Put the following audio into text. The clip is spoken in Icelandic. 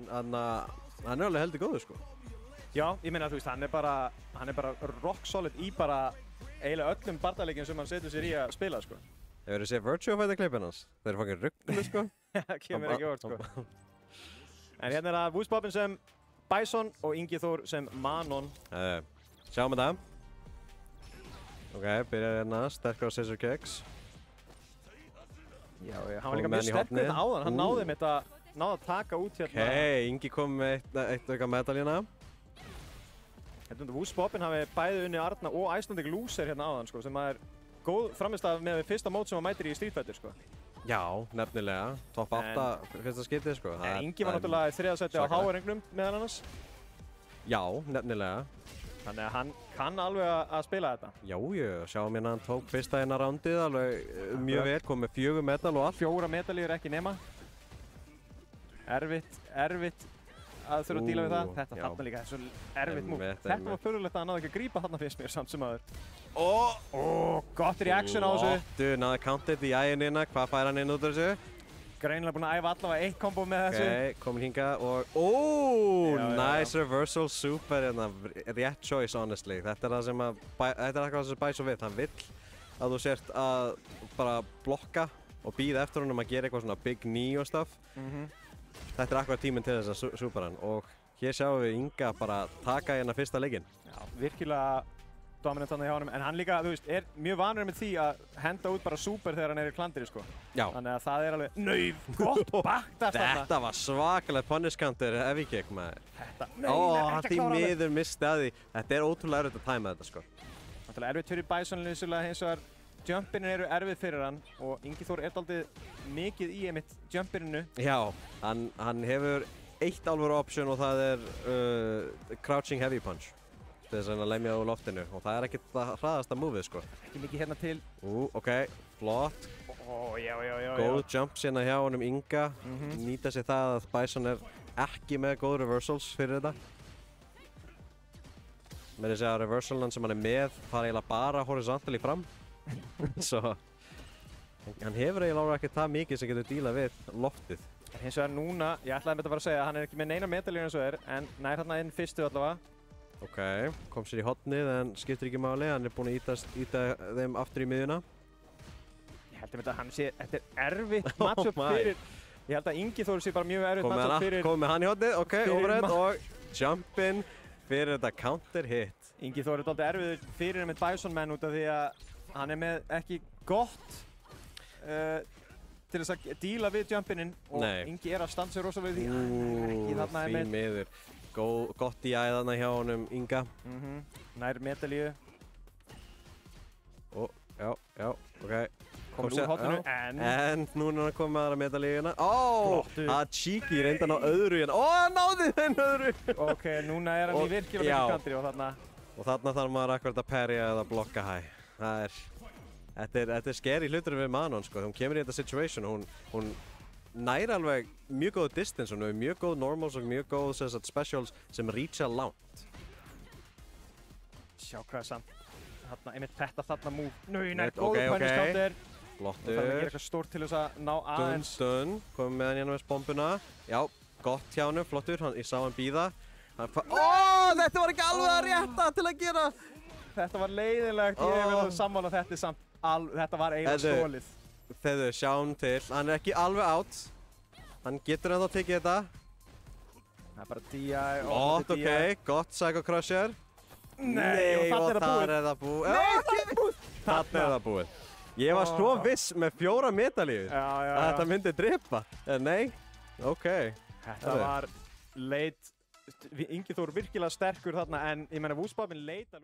hann er alveg heldur góður, sko. Já, ég meina, þú veist, hann er bara rock solid í bara eiginlega öllum bardaleikjum sem hann setur sér í að spila, sko. Hefur þið séð Virtua Fighter klippin hans? Þeir eru fangir rugglu, sko. Það kemur ekki orð, sko. En hérna er það Woodspoppin sem Bison og Ingi Þór sem Manon. Sjáum þetta. Ok, byrjar hérna, sterkur á Scissor Kicks. Já, hann var líka mjög sterkur þetta áðan. Hann náði að taka út hérna. Ok, Ingi kom með eitt auka medaljuna. Woodspoppin hafi bæði unni Arna og Icelandic Loser hérna áðan, sko, sem er góð framistæð með fyrsta mót sem hann mætir í Street Fighter, sko. Já, nefnilega. Topp 8 fyrsta skiptið, sko. En Ingi var náttúrulega í þriðja sæti á HR-engnum meðal annars. Já, nefnilega. Þannig að hann kann alveg að spila þetta. Já, sjáum hérna hann tók fyrsta eina rándið alveg mjög vel, kom með 4 medal og allt. 4 medalíur ekki nema. Erfitt að þurfa að díla við það. Þetta þarna líka, þetta er svo erfitt múl. Þetta var fyrirlegt að hann náði ekki að grípa þarna fyrst mér samt sem aður. Gott reaction á þessu. Náði countið í æginina, hvað fær hann inn út af þessu? Greinilega búinn að æfa allavega 1 kombo með þessu. Ok, komin hingað og nice reversal, super hérna, rétt choice honestly. Þetta er það sem sem Bison vill. Hann vill að þú sért að bara blokka og bíða eftir honum að gera eitthvað svona big knee og stuff. Þetta er akkurat tíminn til þess að supera hann og hér sjáum við Inga bara taka hérna fyrsta leikinn. Já, virkilega dominant þarna hjá honum, en hann líka, þú veist, er mjög vanur með því að henda út bara super þegar hann er í klandri, sko. Já. Þannig að það er alveg, gott bakt þarna. Þetta var svakalega punish counter heavy kick, maður. Hann því miður misti að því. Þetta er ótrúlega erfitt að tæma þetta, sko. Náttúrulega erfitt fyrir Bison, vissulega hins vegar jumpinin eru erfið fyrir hann og Ingi Þór er dálítið mikið í einmitt jumpininu. Já, hann hefur eitt alvöru option og það er crouching heavy punch. Þess að lemja á loftinu og það er ekkert það hraðasta múfið, sko. Ekki mikið hérna til. Ok, flott. Já. Góð jumps hérna hjá honum Inga. Nýta sér það að Bison er ekki með góð reversals fyrir þetta. Með þess að reversalan sem hann er með fara eiginlega bara horizontally fram. Svo hann hefur eiginlega ekki það mikið sem getur dílað við loftið. Hins vegar núna, ég ætlaði með þetta bara að segja að hann er ekki með neina medaljur eins og er, en nær hérna inn fyrstu allavega. Ok, kom sér í hotnið en skiptir ekki máli, hann er búinn að íta þeim aftur í miðjuna. Ég held að hann sé, þetta er erfitt matchup fyrir, ég held að Ingi Þór sé bara mjög erfitt matchup fyrir. Komið með hann í hotnið, ok, overhead og jump-in fyrir þetta counter hit. Ingi Þór er dálítið erfiður fyrir með Bison menn út af því að hann er með ekki gott til þess að díla við jump-inin og Ingi er að standa sér rosalega við því að hann er ekki þarna með. Fín miður. Gott í æðana hjá honum Inga. Nær medalíu. Já, ok. Komur úr hotninu, en núna er hann komið með aðra medalíuna. Það cheeky reynda hann á öðru hérna. Hann náði þenn öðru! Ok, núna er hann í virkilega mikið kantri og þarna. Og þarna þarf maður akkurat að parrya eða blokka hæ. Þetta er scary hlutur við Manon, sko. Hún kemur í þetta situation og hún nær alveg mjög góð distance og mjög góð normals og mjög góð specials sem reacha langt. Sjá hvað er samt. Einmitt þetta þarna move. Nær góð punish counter. Flottur. Það þarf að gera eitthvað stórt til þess að ná aðeins. Komum með hann hérna með bombuna. Já, gott hjá hann, flottur. Ég sá hann bíða. Þetta var ekki alveg að rétta til að gera. Þetta var leiðilegt. Ég vil sammála þetta samt. Þetta var eiginlega stólið. Þegar við sjáum til, hann er ekki alveg out. Hann getur ennþá tekið þetta. Það er bara DI. Ok, gott Psycho Crusher. Nei, og þar er það búið. Þarna er það búið. Ég var svo viss með 4 medalíur að þetta myndi drepa. Nei, ok. Þetta var leit. Ingi Þór virkilega sterkur þarna en ég meina Woodspoppin leit að